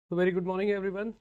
So very good morning everyone.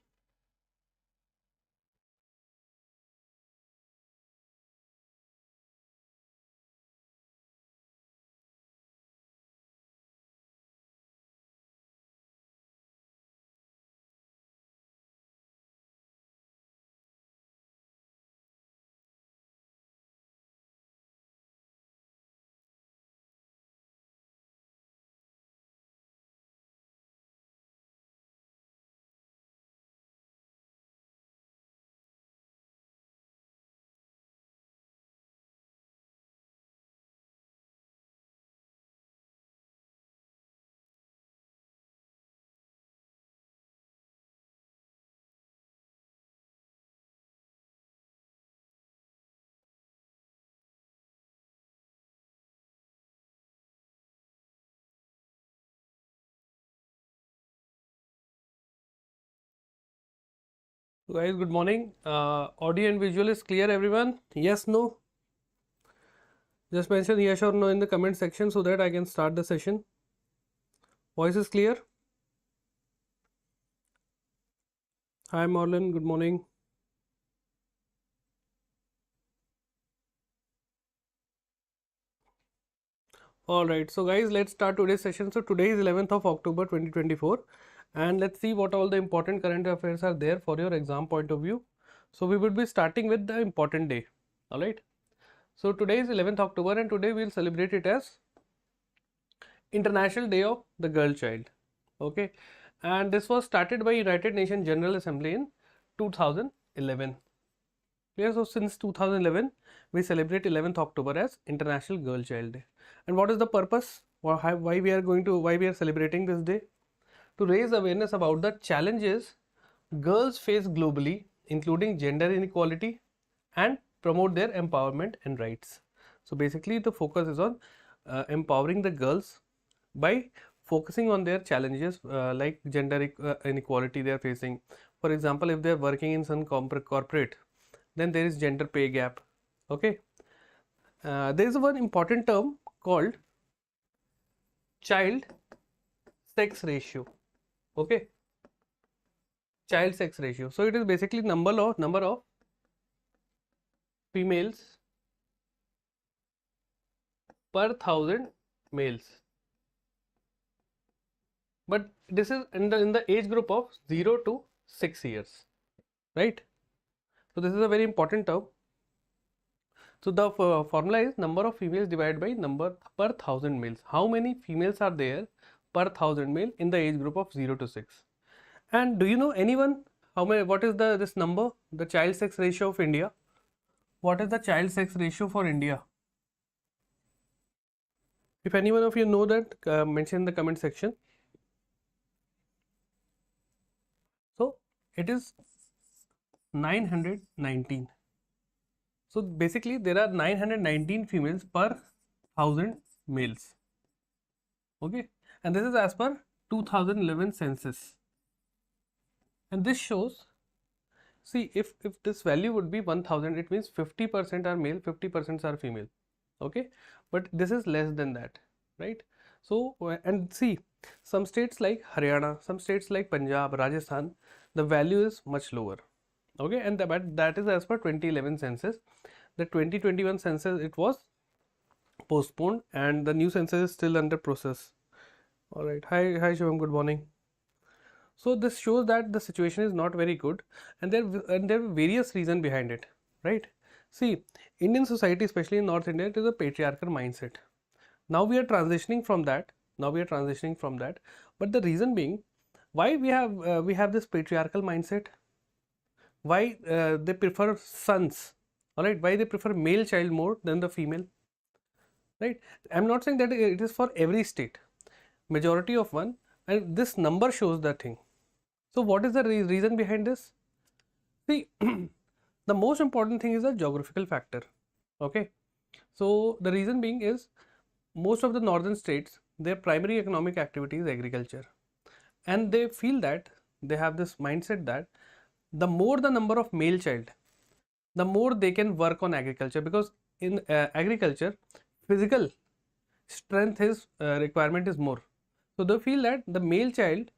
So guys, good morning. Audio and visual is clear everyone? Yes, no? Just mention yes or no in the comment section so that I can start the session. Voice is clear? Hi Marlon, good morning. Alright, so guys, let's start today's session. So today is 11th of October 2024 and let's see what all the important current affairs are there for your exam point of view. So we would be starting with the important day. Alright. So today is 11th October and today we will celebrate it as International Day of the Girl Child. Okay, and this was started by United Nations General Assembly in 2011. Yeah, so since 2011 we celebrate 11th October as International Girl Child Day. And what is the purpose? Why we are celebrating this day? To raise awareness about the challenges girls face globally, including gender inequality, and promote their empowerment and rights. So basically the focus is on empowering the girls by focusing on their challenges like gender inequality they are facing. For example, if they are working in some corporate, then there is gender pay gap. Okay, there is one important term called child sex ratio. Okay, child sex ratio. So it is basically number of females per 1000 males. But this is in the age group of 0 to 6 years, right? So this is a very important term. So the formula is number of females divided by number per 1000 males. How many females are there per 1000 male in the age group of 0 to 6? And do you know anyone how many? What is this number? The child sex ratio of India. What is the child sex ratio for India? If anyone of you know that, mention in the comment section. So it is 919. So basically there are 919 females per 1000 males. Okay, and this is as per 2011 census. And this shows, see, if this value would be 1000, it means 50% are male, 50% are female. Okay, but this is less than that, right? So and see, some states like Haryana, some states like Punjab, Rajasthan, the value is much lower. Okay, and that is as per 2011 census. The 2021 census, it was postponed and the new census is still under process. All right, hi Shivam, good morning. So this shows that the situation is not very good, and there are various reasons behind it, right? See, Indian society, especially in North India, it is a patriarchal mindset. Now we are transitioning from that. But the reason being, why we have this patriarchal mindset? Why they prefer sons? All right, why they prefer male child more than the female? Right? I'm not saying that it is for every state. Majority of one, and this number shows that thing. So what is the reason behind this? See, the most important thing is the geographical factor. Okay, so the reason being is most of the northern states, their primary economic activity is agriculture, and they feel that they have this mindset that the more the number of male child, the more they can work on agriculture, because in agriculture physical strength is requirement is more. So they feel that the male child,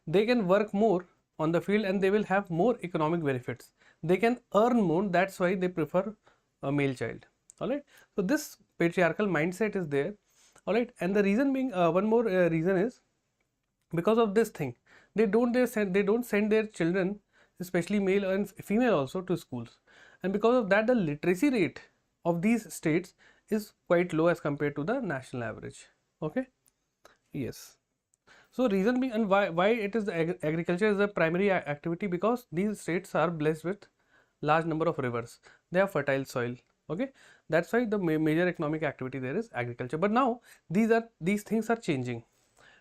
they can work more on the field and they will have more economic benefits. They can earn more, that's why they prefer a male child. Alright, so this patriarchal mindset is there. Alright, and the reason being, one more reason is because of this thing, they don't send their children, especially male and female also, to schools, and because of that the literacy rate of these states is quite low as compared to the national average. Okay, yes. So reason being, and why it is agriculture is the primary activity, because these states are blessed with large number of rivers, they have fertile soil. Okay, that's why the major economic activity there is agriculture. But now these things are changing.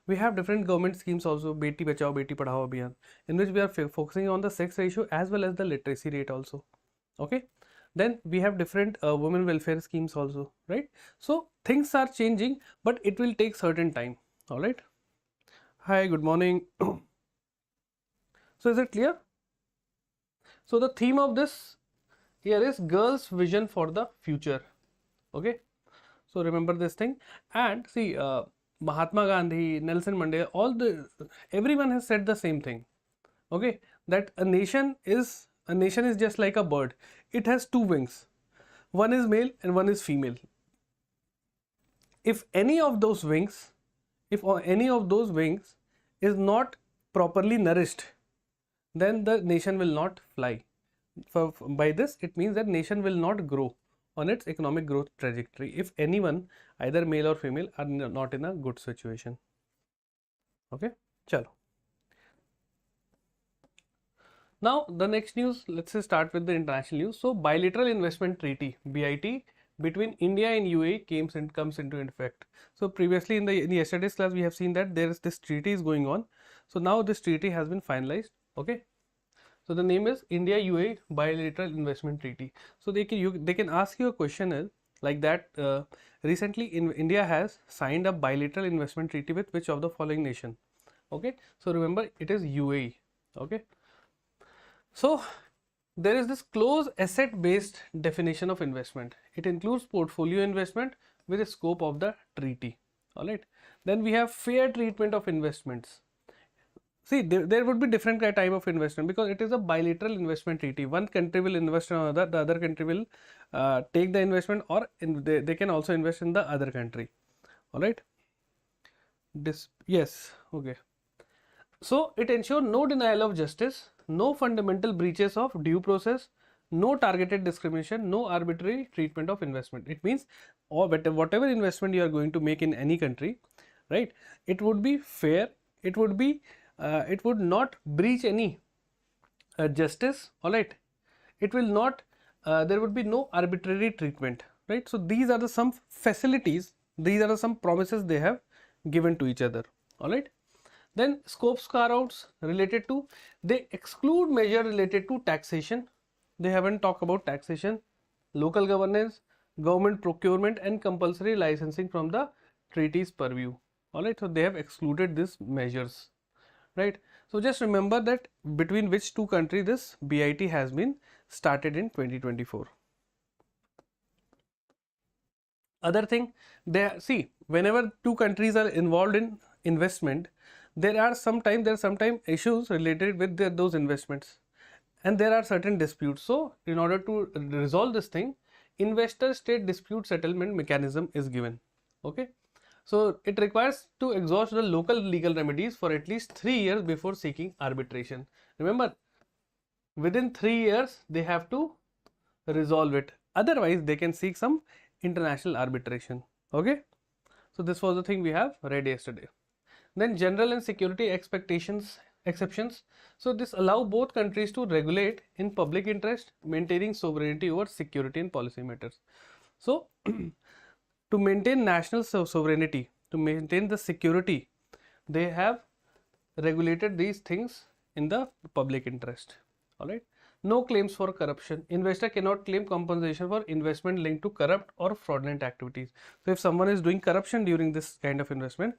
We have different government schemes also, Beti Bachao Beti Padhao Abhiyan, in which we are focusing on the sex ratio as well as the literacy rate also. Okay, then we have different women welfare schemes also, right? So things are changing, but it will take certain time. All right. Hi, good morning. So is it clear? So the theme of this here is girls' vision for the future. Okay, so remember this thing, and see, Mahatma Gandhi, Nelson Mandela, everyone has said the same thing. Okay, that a nation is just like a bird. It has two wings. One is male and one is female. If any of those wings is not properly nourished, then the nation will not fly. By this, it means that nation will not grow on its economic growth trajectory if anyone, either male or female, are not in a good situation. Okay, chalo. Now the next news, let's say start with the international news. So bilateral investment treaty (BIT) between India and UAE comes into effect. So previously in yesterday's class we have seen that there is this treaty is going on. So now this treaty has been finalized. Okay. So the name is India UAE Bilateral Investment Treaty. So they can ask you a question like that. Recently, India has signed a bilateral investment treaty with which of the following nation? Okay. So remember, it is UAE. Okay. So there is this close asset-based definition of investment. It includes portfolio investment with the scope of the treaty. All right. Then we have fair treatment of investments. See, there would be different type of investment because it is a bilateral investment treaty. One country will invest in another, the other country will take the investment, or they can also invest in the other country. All right. Yes. Okay. So it ensures no denial of justice, no fundamental breaches of due process, no targeted discrimination, no arbitrary treatment of investment. It means whatever investment you are going to make in any country, right? It would be fair. It would not breach any justice. All right. It will not. There would be no arbitrary treatment. Right. So these are the some facilities. These are the some promises they have given to each other. All right. Then scopes carve-outs related to, they exclude measure related to taxation. They haven't talked about taxation, local governance, government procurement, and compulsory licensing from the treaty's purview. All right. So they have excluded these measures. Right. So just remember that between which two countries this BIT has been started in 2024. Other thing, see, whenever two countries are involved in investment, there are sometimes issues related with those investments, and there are certain disputes. So in order to resolve this thing, investor state dispute settlement mechanism is given. Okay. So it requires to exhaust the local legal remedies for at least 3 years before seeking arbitration. Remember, within 3 years they have to resolve it. Otherwise, they can seek some international arbitration. Okay. So this was the thing we have read yesterday. Then general and security exceptions. So this allow both countries to regulate in public interest, maintaining sovereignty over security and policy matters. So to maintain national sovereignty, to maintain the security, they have regulated these things in the public interest. All right. No claims for corruption. Investor cannot claim compensation for investment linked to corrupt or fraudulent activities. So if someone is doing corruption during this kind of investment,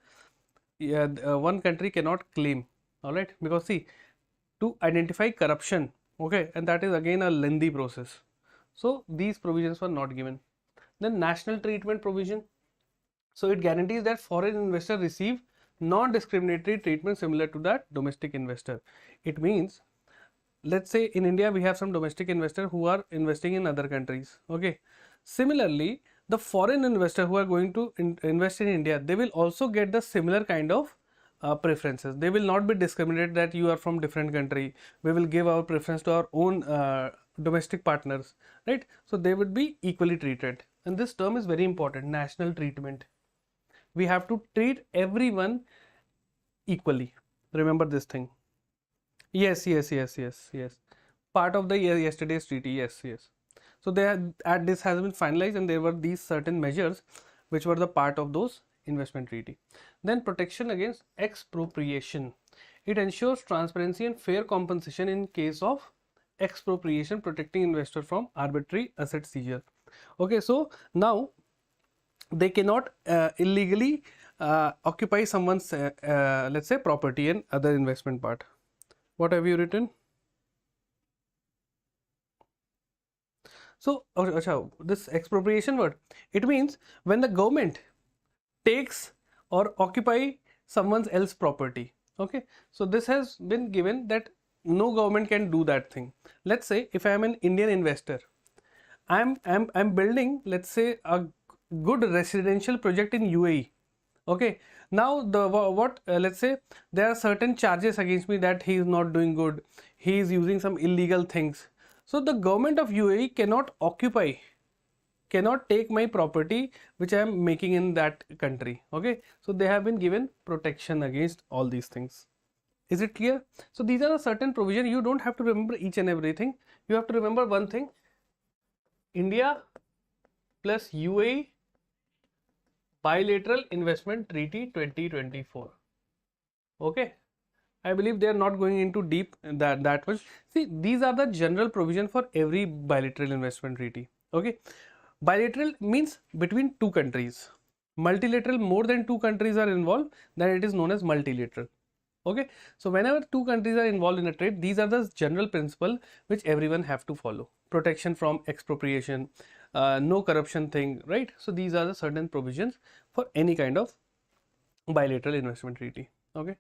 one country cannot claim. All right. Because see, to identify corruption, okay, and that is again a lengthy process. So these provisions were not given. Then national treatment provision. So it guarantees that foreign investors receive non-discriminatory treatment similar to that domestic investor. It means, let's say in India we have some domestic investors who are investing in other countries. Okay, similarly the foreign investor who are going to invest in India, they will also get the similar kind of preferences. They will not be discriminated that you are from different country, we will give our preference to our own domestic partners, right? So they would be equally treated, and this term is very important, national treatment. We have to treat everyone equally. Remember this thing. Yes, yes, yes, yes, yes. Part of the yesterday's treaty. Yes, yes. So this has been finalized, and there were these certain measures which were the part of those investment treaty. Then protection against expropriation. It ensures transparency and fair compensation in case of expropriation, protecting investor from arbitrary asset seizure. Okay, so now they cannot illegally occupy someone's let's say property and other investment part. What have you written? So this expropriation word, it means when the government takes or occupy someone else's property. Okay, so this has been given that no government can do that thing. Let's say if I am an Indian investor, I'm building, let's say, a good residential project in UAE. Okay, now the let's say there are certain charges against me that he is not doing good, he is using some illegal things. So the government of UAE cannot occupy, cannot take my property which I am making in that country. Okay, so they have been given protection against all these things. Is it clear? So these are a certain provision. You don't have to remember each and everything. You have to remember one thing: India plus UAE bilateral investment treaty 2024. Okay, I believe they are not going into deep that much. See, these are the general provision for every bilateral investment treaty. Okay, bilateral means between two countries. Multilateral, more than two countries are involved, then it is known as multilateral. Okay, so whenever two countries are involved in a trade, these are the general principle which everyone have to follow. Protection from expropriation, no corruption thing, right? So these are the certain provisions for any kind of bilateral investment treaty. Okay,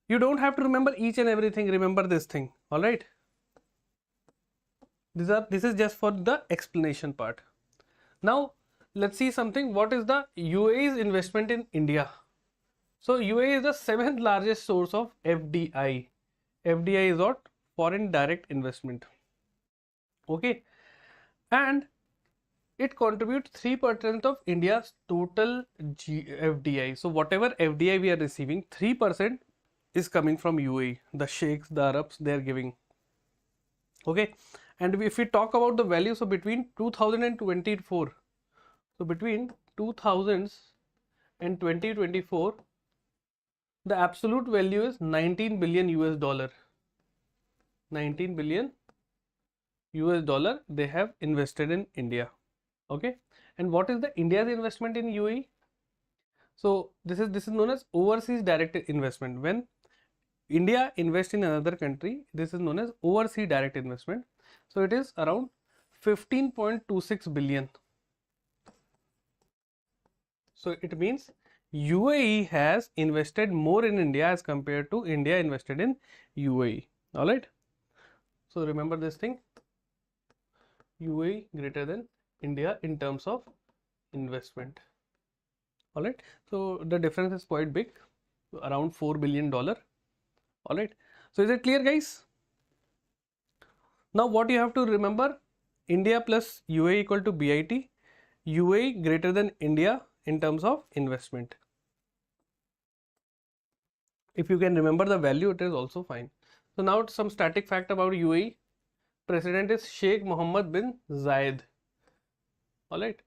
you don't have to remember each and everything. Remember this thing. All right, this is just for the explanation part. Now let's see something. What is the UAE's investment in India? So UAE is the 7th largest source of FDI. FDI is what? Foreign direct investment. Okay, and it contributes 3% of India's total FDI. So whatever FDI we are receiving, 3% is coming from UAE. The sheikhs, the Arabs, they are giving. Okay, and if we talk about the value, so between 2000 and 2024, so between 2000 and 2024, the absolute value is 19 billion US dollar. 19 billion US dollar they have invested in India. Okay, and what is the India's investment in UAE? So this is known as overseas direct investment. When India invests in another country, this is known as overseas direct investment. So it is around 15.26 billion. So it means UAE has invested more in India as compared to India invested in UAE. All right. So remember this thing: UAE greater than India in terms of investment. All right. So the difference is quite big, around $4 billion. All right. So is it clear, guys? Now what you have to remember: India plus UAE equal to BIT. UAE greater than India in terms of investment. If you can remember the value, it is also fine. So now some static fact about UAE. President is Sheikh Mohammed bin Zayed. All right.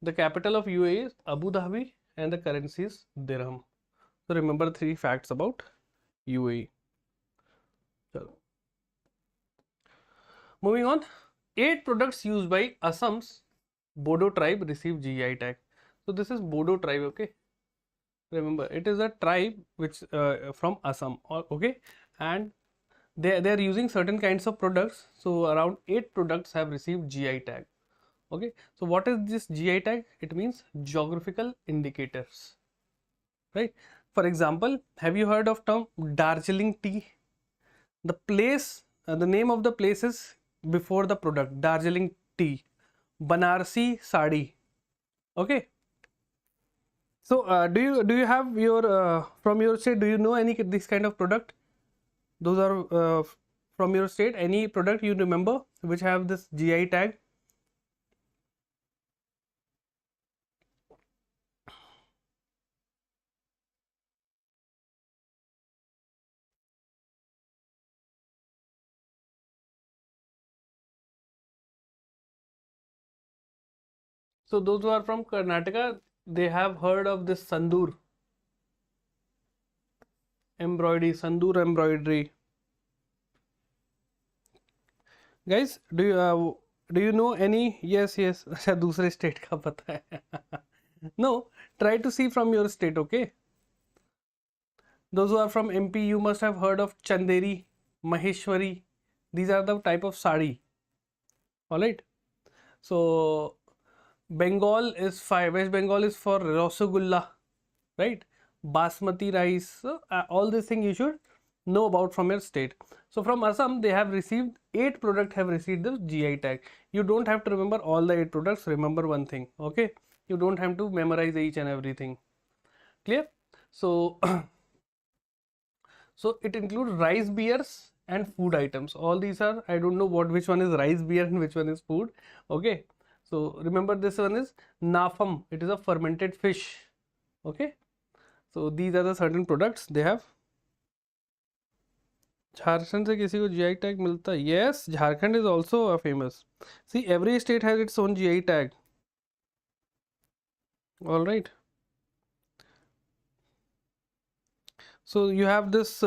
The capital of UAE is Abu Dhabi and the currency is dirham. So remember 3 facts about UAE. So, moving on, 8 products used by Assam's Bodo tribe received GI tag. So this is Bodo tribe. Okay. Remember, it is a tribe which from Assam. Okay, and they are using certain kinds of products. So around 8 products have received GI tag. Okay, so what is this GI tag? It means geographical indicators, right? For example, have you heard of term Darjeeling tea? The place, the name of the place is before the product, Darjeeling tea, Banarsi sari. Okay. So, do you have your from your state? Do you know any this kind of product? Those are from your state. Any product you remember which have this GI tag? So those who are from Karnataka, they have heard of this sandur embroidery, sandur embroidery. Guys, do you know any? Yes, yes. अच्छा दूसरे state का पता है. No, try to see from your state. Okay. Those who are from MP, you must have heard of Chanderi, Maheshwari. These are the type of sari. Alright. So Bengal is fine. West Bengal is for Rasagulla, right? Basmati rice. So, all these things you should know about from your state. So from Assam, they have received 8 products have received the GI tag. You don't have to remember all the 8 products. Remember one thing. Okay. You don't have to memorize each and everything. Clear? So so it includes rice beers and food items. All these are, I don't know which one is rice beer and which one is food. Okay. So remember this one is nafam. It is a fermented fish. Okay. So these are the certain products they have. Jharkhand से किसी को GI tag मिलता है? Yes, Jharkhand is also a famous. See, every state has its own GI tag. All right. So you have this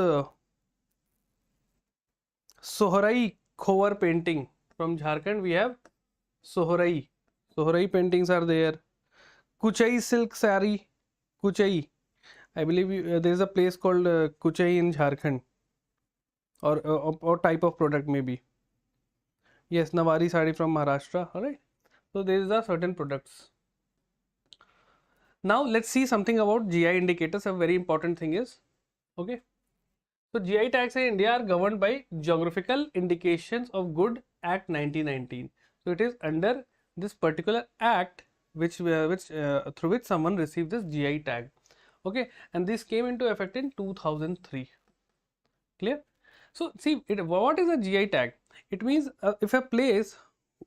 Sohrai Khovar painting from Jharkhand. We have Sohrai. Sohrai paintings are there. Kuchai silk sari. Kuchai. I believe there is a place called Kuchai in Jharkhand. Or type of product maybe. Yes, Nawari sari from Maharashtra. Alright. So these are certain products. Now let's see something about GI indicators. A very important thing is, okay. So GI tags in India are governed by Geographical Indications of Good Act 1919. So it is under this particular act through which someone received this GI tag. Okay, and this came into effect in 2003. Clear? So see, what is a GI tag? It means if a place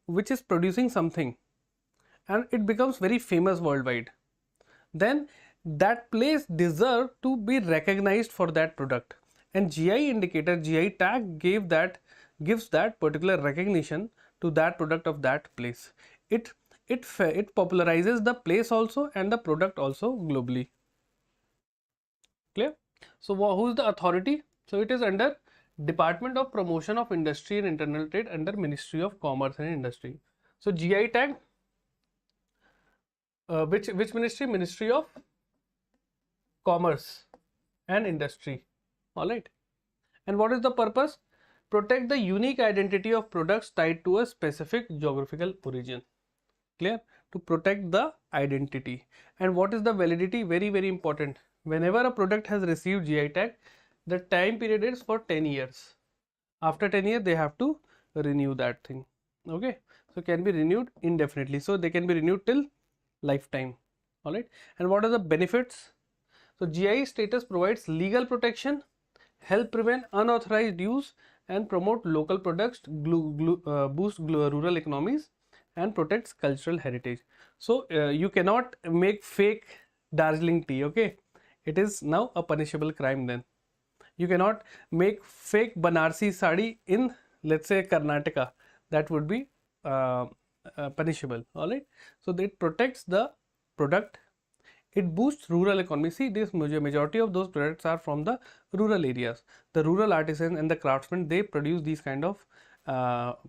which is producing something and it becomes very famous worldwide, then that place deserves to be recognized for that product. And GI indicator, GI tag gives that particular recognition to that product of that place. It popularizes the place also and the product also globally. Clear? So who is the authority? So it is under Department of Promotion of Industry and Internal Trade under Ministry of Commerce and Industry. So GI tag, which ministry? Ministry of Commerce and Industry. All right. And what is the purpose? Protect the unique identity of products tied to a specific geographical origin. Clear? To protect the identity. And what is the validity? Very, very important. Whenever a product has received GI tag, the time period is for 10 years. After 10 years, they have to renew that thing. Okay. So can be renewed indefinitely. So they can be renewed till lifetime. All right. And what are the benefits? So GI status provides legal protection, help prevent unauthorized use, and promote local products, boost rural economies, and protects cultural heritage. So you cannot make fake Darjeeling tea. Okay. It is now a punishable crime then. You cannot make fake Banarsi sari in, let's say, Karnataka. That would be punishable. All right. So it protects the product. It boosts rural economy. See, this majority of those products are from the rural areas. The rural artisans and the craftsmen, they produce these kind of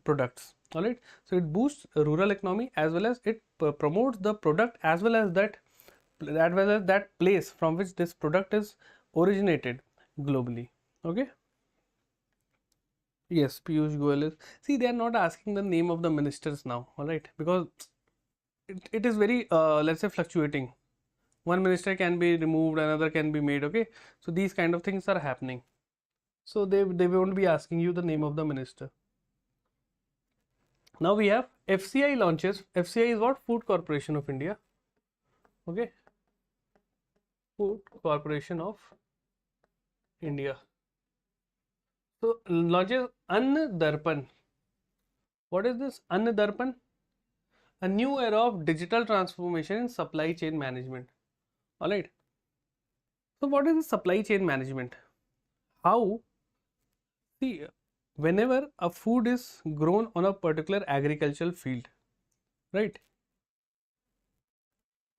products. All right. So it boosts rural economy as well as it promotes the product as well as that place from which this product is originated globally. Okay. Yes, Piyush Goyal is. See, they are not asking the name of the ministers now. All right, because it is very let's say fluctuating. one minister can be removed, another can be made. Okay, so these kind of things are happening. So they won't be asking you the name of the minister. Now we have FCI launches. FCI is what? Food Corporation of India. Okay, Food Corporation of India. So launches Ann Darpan. What is this Ann Darpan? A new era of digital transformation in supply chain management. Alright. So what is the supply chain management? How? See, whenever a food is grown on a particular agricultural field, right?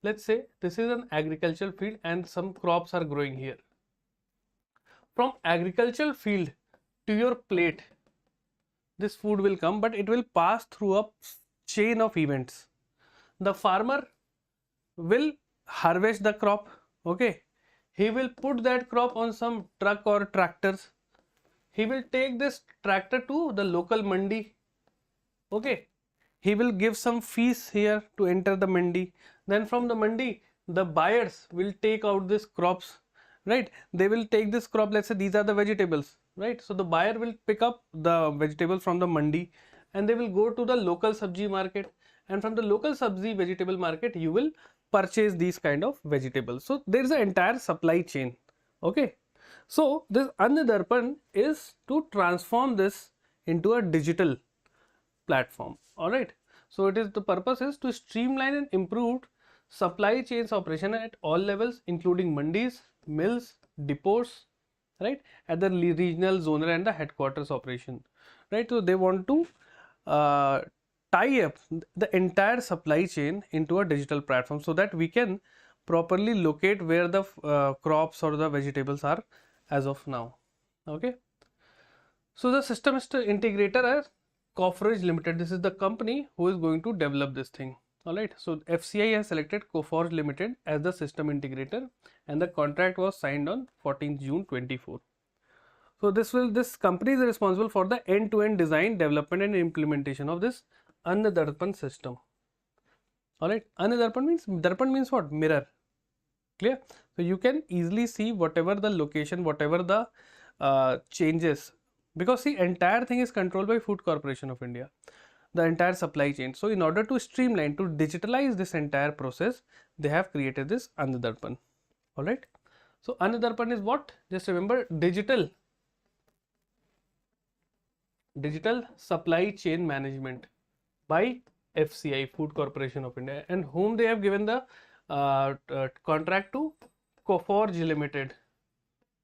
Let's say this is an agricultural field and some crops are growing here. From agricultural field to your plate, this food will come, but it will pass through a chain of events. The farmer will harvest the crop. Okay, he will put that crop on some truck or tractors. He will take this tractor to the local mandi. Okay, he will give some fees here to enter the mandi. Then from the mandi, the buyers will take out these crops, right? They will take this crop, let's say these are the vegetables, right? So the buyer will pick up the vegetable from the mandi and they will go to the local sabji market, and from the local sabji vegetable market you will purchase these kind of vegetables. So there is an entire supply chain. Okay, so this Ann Darpan is to transform this into a digital platform. All right, so it is, the purpose is to streamline and improve supply chains operation at all levels, including mandis, mills, depots, right, at the regional, zonal and the headquarters operation, right? So they want to tie up the entire supply chain into a digital platform so that we can properly locate where the crops or the vegetables are as of now. Okay, so the system integrator is Coforge Limited. This is the company who is going to develop this thing. Alright, so FCI has selected Coforge Limited as the system integrator and the contract was signed on 14th June 24. So this company is responsible for the end-to-end design, development and implementation of this Ann Darpan system. Alright, Ann Darpan means what? Mirror. Clear? So you can easily see whatever the location, whatever the changes, because the entire thing is controlled by Food Corporation of India, the entire supply chain. So in order to streamline, to digitalize this entire process, they have created this Ann Darpan. Alright, so Ann Darpan is what? Just remember, digital supply chain management by FCI, Food Corporation of India, and whom they have given the contract to? Coforge Limited.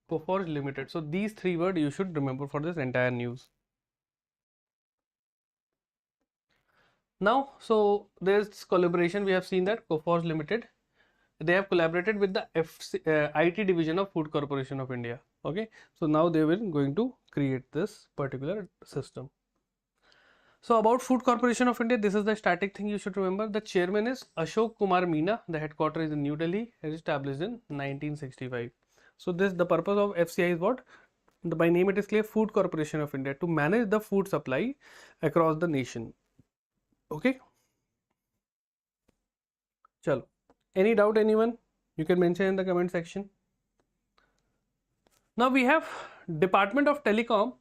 Coforge Limited. So these three words you should remember for this entire news. Now, so there's collaboration. We have seen that Coforge Limited, they have collaborated with the IT division of Food Corporation of India. Okay, so now they were going to create this particular system. So about Food Corporation of India, this is the static thing you should remember. The chairman is Ashok Kumar Meena. The headquarters is in New Delhi. It is established in 1965. So the purpose of FCI is what? By name it is clear, Food Corporation of India, to manage the food supply across the nation. Okay. Chalo. Any doubt, anyone? You can mention in the comment section. Now we have Department of Telecom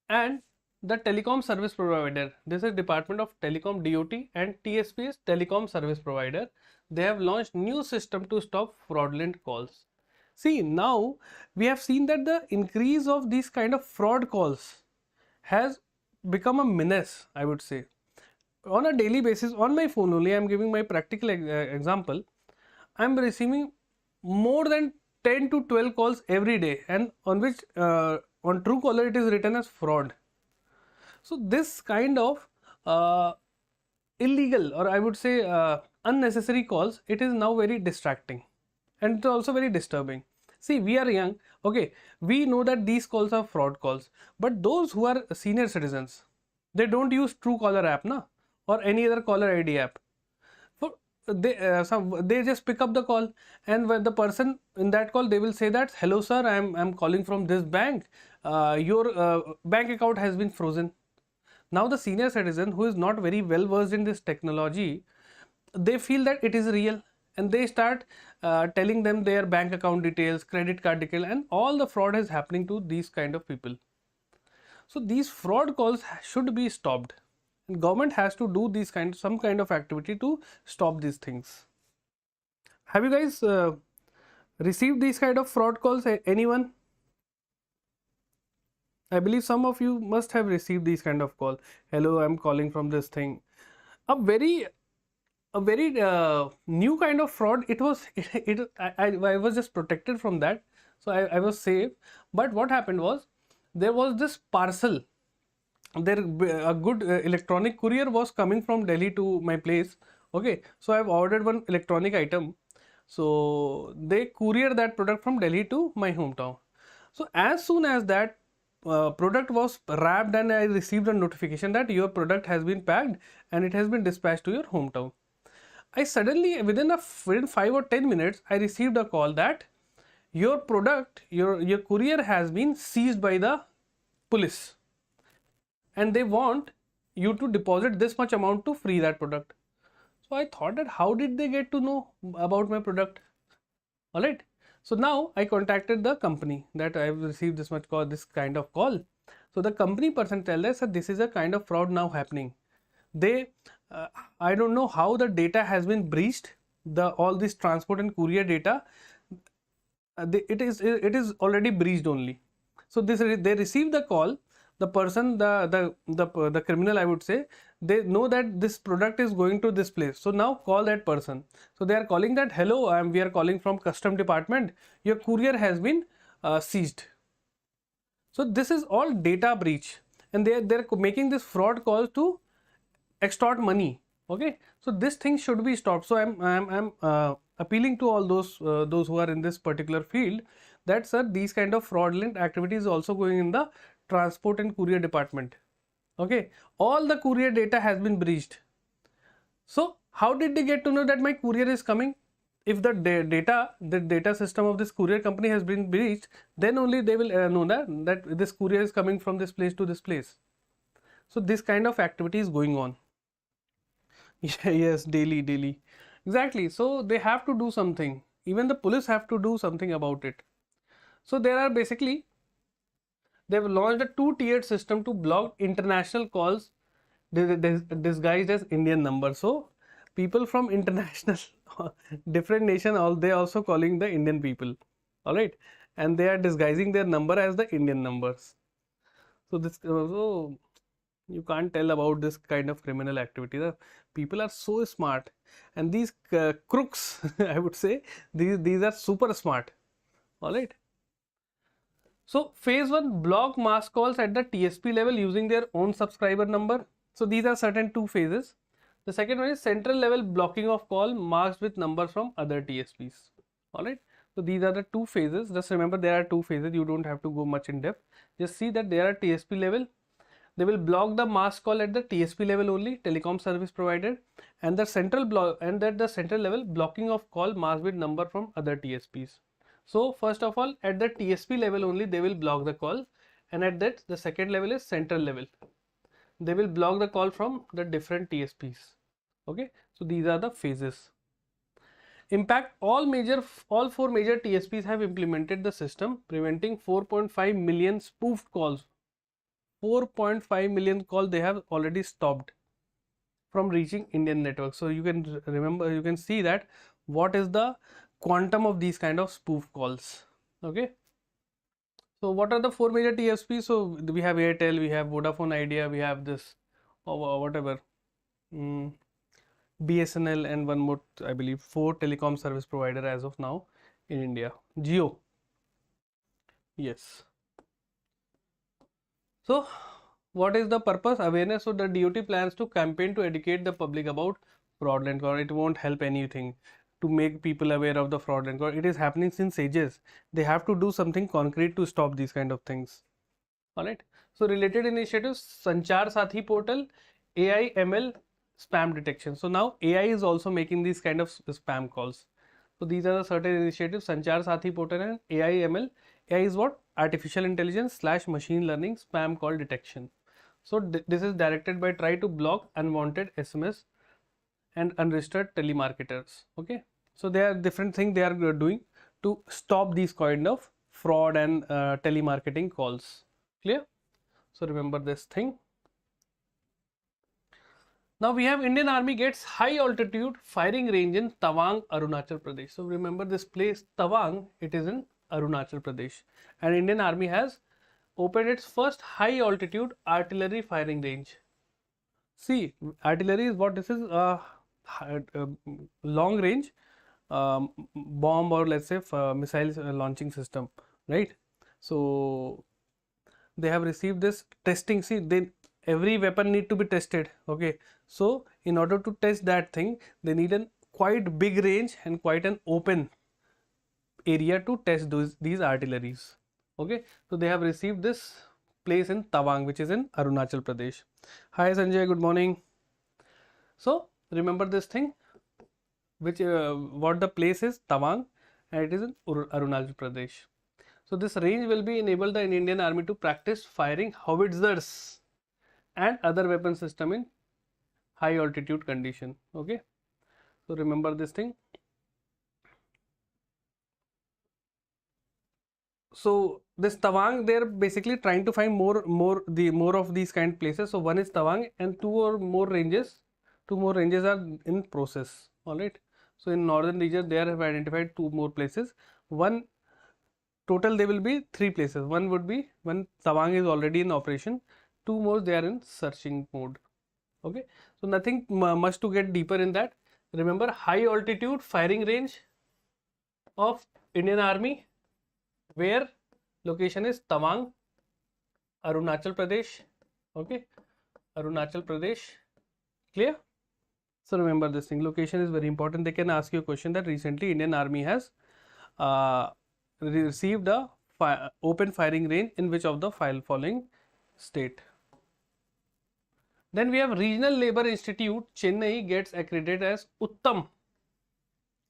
and the Telecom Service Provider. This is Department of Telecom, DOT, and TSP is Telecom Service Provider. They have launched new system to stop fraudulent calls. See, now we have seen that the increase of these kind of fraud calls has become a menace, I would say. On a daily basis, on my phone only, I am giving my practical example. I am receiving more than 10 to 12 calls every day, and on which on Truecaller it is written as fraud. So this kind of illegal, or I would say unnecessary calls, it is now very distracting and it's also very disturbing. See, we are young, okay, we know that these calls are fraud calls, but those who are senior citizens, they don't use Truecaller app, na, or any other caller ID app. So they just pick up the call, and when the person in that call, they will say that, hello sir, I'm calling from this bank, your bank account has been frozen. Now the senior citizen who is not very well versed in this technology, they feel that it is real, and they start telling them their bank account details, credit card detail, and all the fraud is happening to these kind of people. So these fraud calls should be stopped, and government has to do some kind of activity to stop these things. Have you guys received these kind of fraud calls? Anyone? I believe some of you must have received these kind of call. Hello, I'm calling from this thing. A very new kind of fraud. It was I was just protected from that, so I was safe. But what happened was, there was this parcel. There a good electronic courier was coming from Delhi to my place. Okay, so I've ordered one electronic item. So they courier that product from Delhi to my hometown. So as soon as that product was wrapped, and I received a notification that your product has been packed and it has been dispatched to your hometown. I suddenly, within 5 or 10 minutes, I received a call that your product, your courier has been seized by the police, and they want you to deposit this much amount to free that product. So I thought that how did they get to know about my product? All right. So now I contacted the company that I have received this kind of call. So the company person tell us that this is a kind of fraud now happening. They, I don't know how the data has been breached. All this transport and courier data, it is already breached only. So they receive the call. The person, the criminal, I would say, they know that this product is going to this place. So now call that person. So they are calling that, hello, we are calling from custom department. Your courier has been seized. So this is all data breach, and they're making this fraud call to extort money. Okay, so this thing should be stopped. So I'm appealing to all those who are in this particular field, that sir, these kind of fraudulent activities also going in the transport and courier department. Okay, all the courier data has been breached. So how did they get to know that my courier is coming? If the data system of this courier company has been breached, then only they will know that this courier is coming from this place to this place. So this kind of activity is going on. Yes, daily. Exactly. So they have to do something. Even the police have to do something about it. So there are basically, they've launched a 2-tiered system to block international calls disguised as Indian numbers. So people from international different nation, they also calling the Indian people. All right, and they are disguising their number as the Indian numbers. So this so you can't tell about this kind of criminal activity. The people are so smart, and these crooks, I would say, these are super smart. All right. So phase 1, block mass calls at the TSP level using their own subscriber number. So these are certain 2 phases. The second one is central level blocking of call marked with numbers from other TSPs. All right. So these are the 2 phases. Just remember, there are 2 phases. You don't have to go much in depth. Just see that there are TSP level. They will block the mass call at the TSP level only, telecom service provider, and the central level blocking of call masked with number from other TSPs. So first of all, at the TSP level only they will block the call, and at that the second level is central level. They will block the call from the different TSPs. Okay, so these are the phases. Impact, all 4 major TSPs have implemented the system, preventing 4.5 million spoofed calls. 4.5 million calls they have already stopped from reaching Indian network. So you can remember, you can see that what is the quantum of these kind of spoof calls. Okay, so what are the 4 major TSPs? So we have Airtel, we have Vodafone Idea, we have this whatever BSNL, and one more, I believe 4 telecom service provider as of now in India. Jio. Yes. So what is the purpose? Awareness. So the DOT plans to campaign to educate the public about fraudulent call. It won't help anything to make people aware of the fraudulent call. It is happening since ages. They have to do something concrete to stop these kind of things. All right. So related initiatives: Sanchar Sathi portal, AI ML spam detection. So now AI is also making these kind of spam calls. So these are the certain initiatives: Sanchar Sathi portal and AI ML. AI is what? Artificial intelligence / machine learning spam call detection. So this is directed by try to block unwanted SMS and unregistered telemarketers. Okay. So there are different things they are doing to stop these kind of fraud and telemarketing calls. Clear? So remember this thing. Now we have Indian Army gets high altitude firing range in Tawang, Arunachal Pradesh. So remember this place Tawang, it is in Arunachal Pradesh, and Indian Army has opened its first high altitude artillery firing range. See, artillery is what this is, long range bomb, or let's say missile launching system, right? So they have received this testing. See, they every weapon need to be tested. Okay, so in order to test that thing, they need a quite big range and quite an open area to test these artilleries. Okay, so they have received this place in Tawang, which is in Arunachal Pradesh. Hi Sanjay, good morning. So remember this thing, which what the place is, Tawang, and it is in Arunachal Pradesh. So this range will be enabled the Indian Army to practice firing howitzers and other weapon system in high altitude condition. Okay, so remember this thing. So this Tawang, they're basically trying to find more of these kind of places. So one is Tawang, and two more ranges are in process. All right. So in northern region they have identified 2 more places. One total there will be 3 places. One would be when Tawang is already in operation. 2 more they are in searching mode. Okay. So nothing much to get deeper in that. Remember, high altitude firing range of Indian Army, where location is Tawang, Arunachal Pradesh. Okay, Arunachal Pradesh. Clear? So remember this thing, location is very important. They can ask you a question that recently Indian Army has received a open firing range in which of the following state. Then we have Regional Labour Institute Chennai gets accredited as Uttam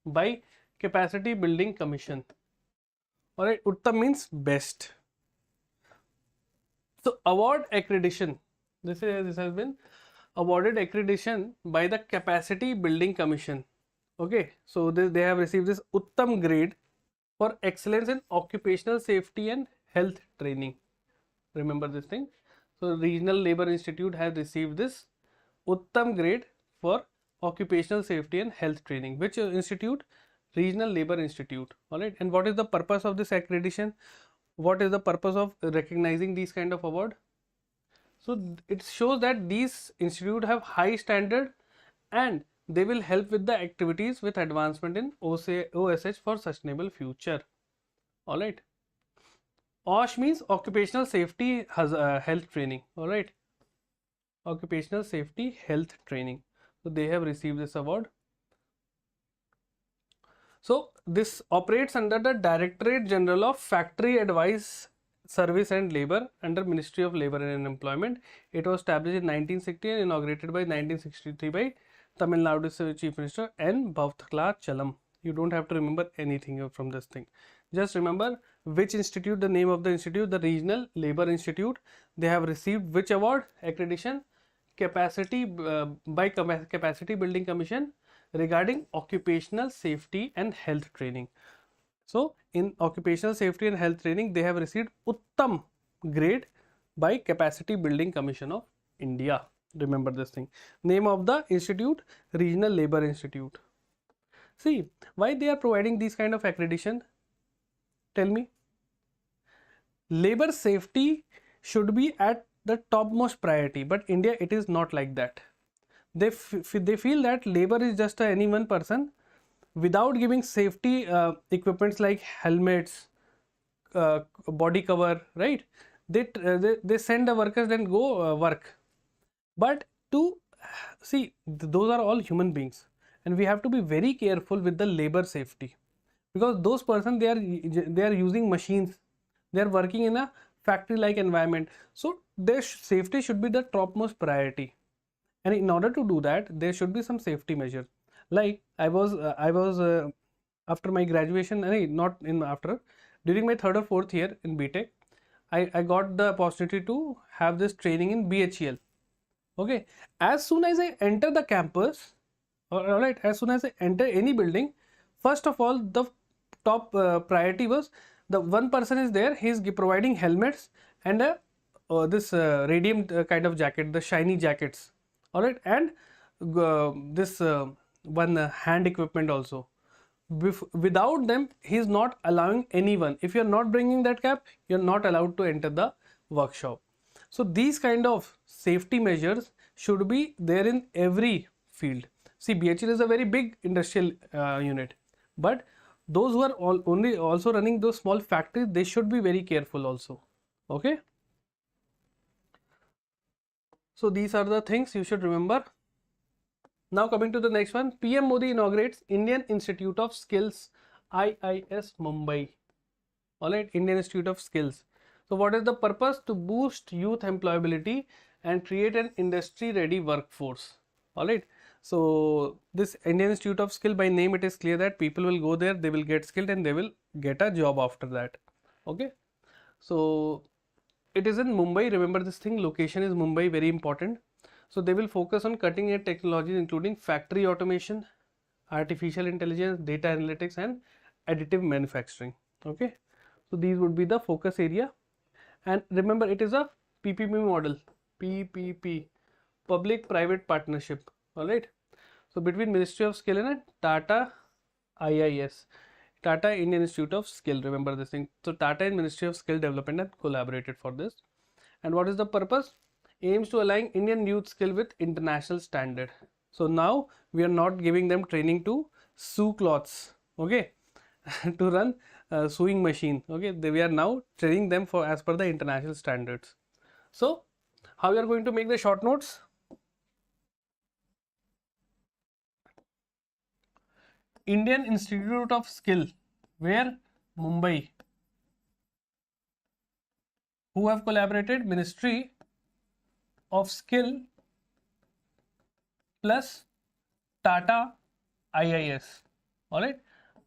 by Capacity Building Commission. Alright, Uttam means best. So award accreditation, this has been awarded accreditation by the Capacity Building Commission. Okay, so they have received this Uttam grade for excellence in occupational safety and health training. Remember this thing. So Regional Labour Institute has received this Uttam grade for occupational safety and health training. Which institute? Regional Labour Institute. Alright, and what is the purpose of this accreditation? What is the purpose of recognizing these kind of award? So it shows that these institutes have high standard and they will help with the activities with advancement in OSH for sustainable future. Alright. OSH means occupational safety health training. Alright. Occupational safety health training. So they have received this award. So this operates under the Directorate General of Factory Advice Service and Labour under Ministry of Labour and Employment. It was established in 1960 and inaugurated by 1963 by Tamil Nadu's Chief Minister N. Bhavthala. You don't have to remember anything from this thing. Just remember which institute, the name of the institute, the Regional Labour Institute. They have received which award? Accreditation by Capacity Building Commission regarding occupational safety and health training. So in occupational safety and health training, they have received Uttam grade by Capacity Building Commission of India. Remember this thing. Name of the institute, Regional Labour Institute. See, why they are providing these kind of accreditation? Tell me. Labor safety should be at the topmost priority, but India, it is not like that. They feel that labor is just any one person without giving safety equipments like helmets, body cover, right? They send the workers then go work. But to see, those are all human beings, and we have to be very careful with the labor safety, because those persons, they are using machines, they are working in a factory like environment, so their safety should be the topmost priority. And in order to do that, there should be some safety measures. Like I was after my graduation, during my 3rd or 4th year in BTech, I got the opportunity to have this training in BHEL. Okay, as soon as I enter the campus, alright, as soon as I enter any building, first of all, the top priority was the one person is there, he is providing helmets and this radium kind of jacket, the shiny jackets, all right, and this one hand equipment also. Without them, he is not allowing anyone. If you are not bringing that cap, you are not allowed to enter the workshop. So these kind of safety measures should be there in every field. See, BHEL is a very big industrial unit, but those who are only also running those small factories, they should be very careful also. Okay. So these are the things you should remember. Now coming to the next one, PM Modi inaugurates Indian Institute of Skills, IIS Mumbai. Alright, Indian Institute of Skills. So what is the purpose? To boost youth employability and create an industry ready workforce. Alright, so this Indian Institute of Skill, by name it is clear that people will go there, they will get skilled and they will get a job after that. Okay, so it is in Mumbai. Remember this thing, location is Mumbai, very important. So they will focus on cutting edge technologies including factory automation, artificial intelligence, data analytics and additive manufacturing. Okay, so these would be the focus area. And remember, it is a PPP model, PPP, public private partnership. All right, so between Ministry of Skill and Tata IIS, Tata Indian Institute of Skill. Remember this thing. So Tata and Ministry of Skill Development have collaborated for this. And what is the purpose? Aims to align Indian youth skill with international standard. So now we are not giving them training to sew cloths, okay, to run sewing machine. Okay, we are now training them for as per the international standards. So how we are going to make the short notes? Indian Institute of Skill, where? Mumbai. Who have collaborated? Ministry of Skill plus Tata IIS. Alright,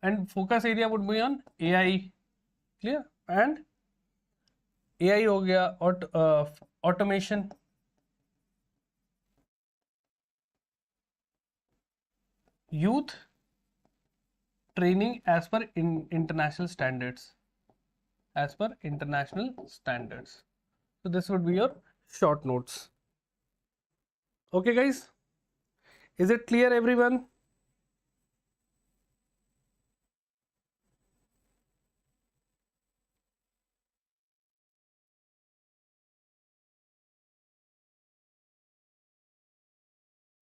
and focus area would be on AI, clear, and AI हो गया, automation, youth training as per international standards, as per international standards. So this would be your short notes. Okay guys, is it clear everyone?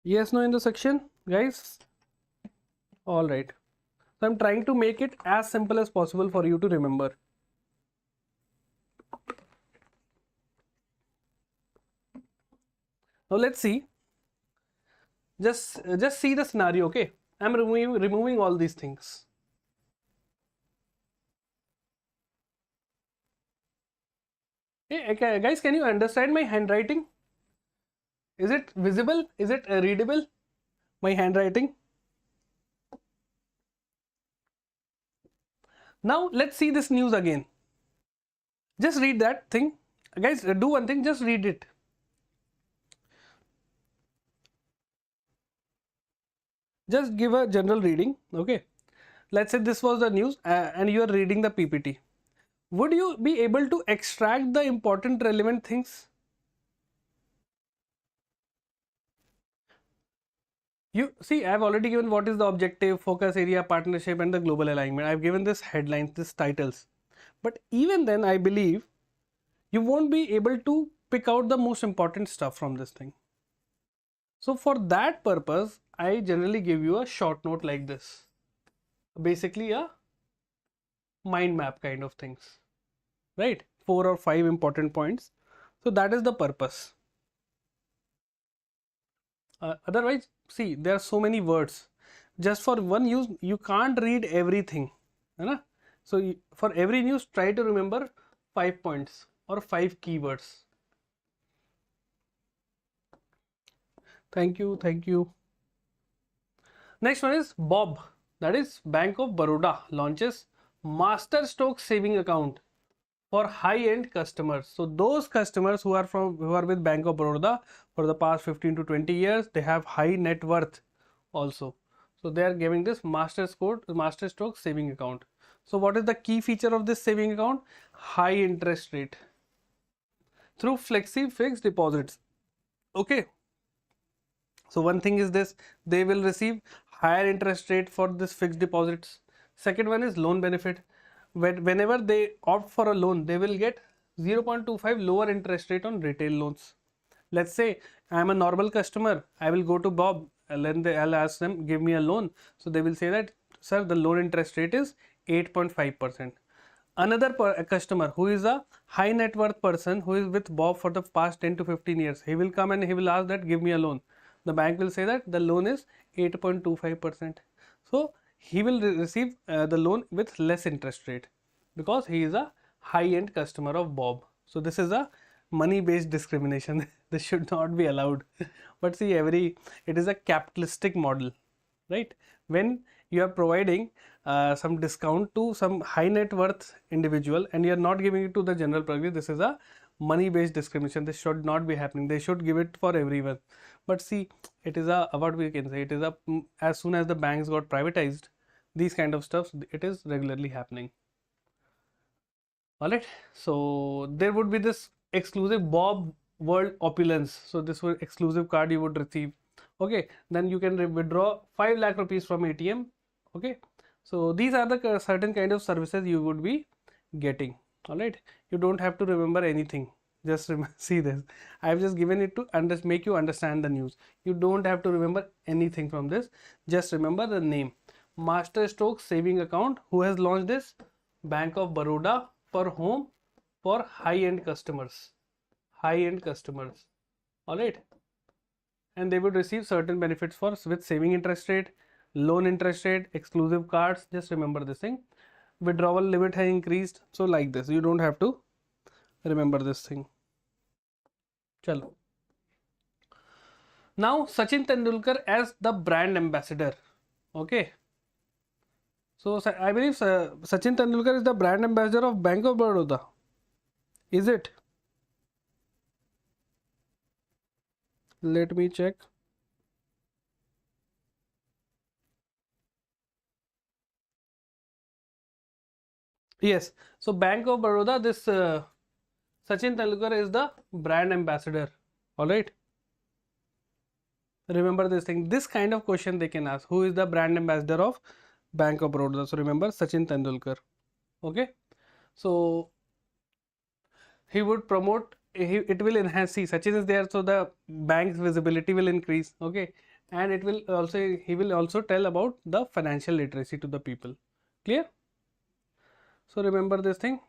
Yes, no in the section, guys? All right. So I'm trying to make it as simple as possible for you to remember. Now let's see. Just see the scenario, okay? I'm removing all these things. Hey, guys, can you understand my handwriting? Is it visible? Is it readable? My handwriting? Now let's see this news again. Just read that thing. Guys, do one thing, just read it. Just give a general reading, okay? Let's say this was the news and you are reading the PPT. Would you be able to extract the important relevant things? You see, I have already given what is the objective, focus area, partnership and the global alignment. I have given this headlines, this titles. But even then, I believe you won't be able to pick out the most important stuff from this thing. So for that purpose, I generally give you a short note like this. Basically a mind map kind of things, right? 4 or 5 important points. So that is the purpose. Otherwise, see, there are so many words. Just for one use, you can't read everything. Right? So for every news, try to remember 5 points or 5 keywords. Thank you, thank you. Next one is Bob, that is Bank of Baroda launches Master Stroke Saving Account for high-end customers. So those customers who are with Bank of Baroda for the past 15 to 20 years, they have high net worth also. So they are giving this master stroke saving account. So what is the key feature of this saving account? High interest rate through flexi fixed deposits. Okay. So one thing is this, they will receive higher interest rate for this fixed deposits. Second one is loan benefit. Whenever they opt for a loan, they will get 0.25 lower interest rate on retail loans. Let's say I am a normal customer, I will go to Bob, I'll ask them, give me a loan. So they will say that, sir, the loan interest rate is 8.5%. Another customer who is a high net worth person who is with Bob for the past 10 to 15 years, he will come and he will ask that, give me a loan. The bank will say that the loan is 8.25%. So he will receive the loan with less interest rate because he is a high-end customer of Bob. So this is a money-based discrimination. This should not be allowed. But see, it is a capitalistic model, right? When you are providing some discount to some high net worth individual and you are not giving it to the general public, this is a money-based discrimination. This should not be happening. They should give it for everyone. But see, it is a, what we can say, it is a, as soon as the banks got privatized, these kind of stuff, it is regularly happening. Alright, so there would be this exclusive Bob World Opulence. So this was exclusive card you would receive. Okay, then you can withdraw 5 lakh rupees from ATM. Okay, so these are the certain kind of services you would be getting. Alright, you don't have to remember anything. Just see this. I have just given it to make you understand the news. You don't have to remember anything from this. Just remember the name. Master Stroke Saving Account. Who has launched this? Bank of Baroda for home for high-end customers. High-end customers. Alright. And they would receive certain benefits with saving interest rate, loan interest rate, exclusive cards. Just remember this thing. Withdrawal limit has increased. So like this. You don't have to remember this thing. Chalo. Now Sachin Tendulkar as the brand ambassador. Okay. So I believe Sachin Tendulkar is the brand ambassador of Bank of Baroda. Is it? Let me check. Yes. So Bank of Baroda, this Sachin Tendulkar is the brand ambassador. Alright. Remember this thing. This kind of question they can ask. Who is the brand ambassador of Bank of Baroda? So remember Sachin Tendulkar. Okay. So he would promote, it will enhance. See, Sachin is there, so the bank's visibility will increase. Okay. And it will also, he will also tell about the financial literacy to the people. Clear? So remember this thing.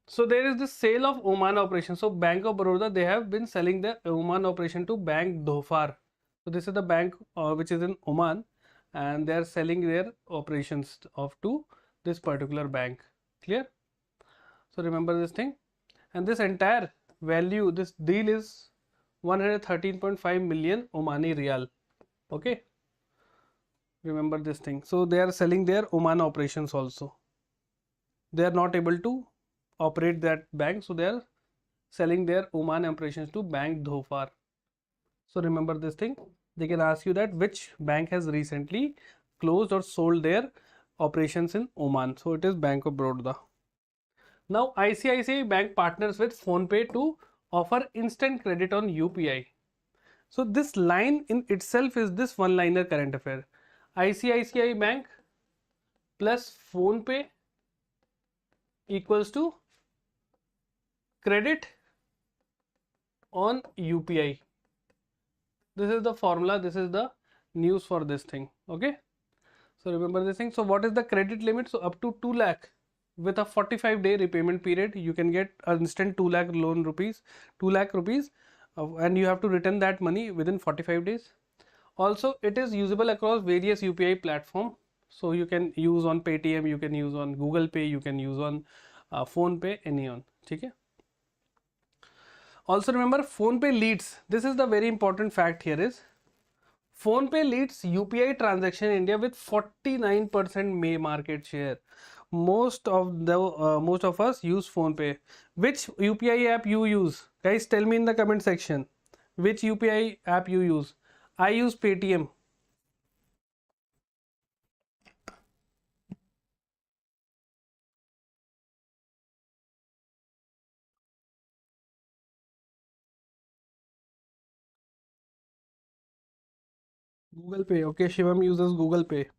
So there is this sale of Oman operation. So Bank of Baroda, they have been selling their Oman operation to Bank Dhofar. So this is the bank which is in Oman, and they are selling their operations to this particular bank. Clear? So remember this thing. And this entire value, this deal is 113.5 million Omani Riyal. Okay. Remember this thing. So they are selling their Oman operations also. They are not able to operate that bank, so they are selling their Oman operations to Bank Dhofar. So remember this thing. They can ask you that which bank has recently closed or sold their operations in Oman. So it is Bank of Baroda. Now ICICI Bank partners with PhonePe to offer instant credit on UPI. So this line in itself is this one-liner current affair. ICICI Bank plus PhonePe equals to credit on UPI. This is the formula, this is the news for this thing. Okay. So remember this thing. So what is the credit limit? So up to 2 lakh with a 45-day repayment period, you can get an instant 2 lakh loan rupees, 2 lakh rupees, and you have to return that money within 45 days. Also, it is usable across various UPI platform. So you can use on Paytm, you can use on Google Pay, you can use on PhonePe, any on. Okay. Also remember PhonePe leads. This is the very important fact here is PhonePe leads UPI transaction in India with 49% market share. Most of us use PhonePe. Which UPI app you use? Guys, tell me in the comment section. Which UPI app you use? I use Paytm. Google Pay. Okay, Shivam uses Google Pay.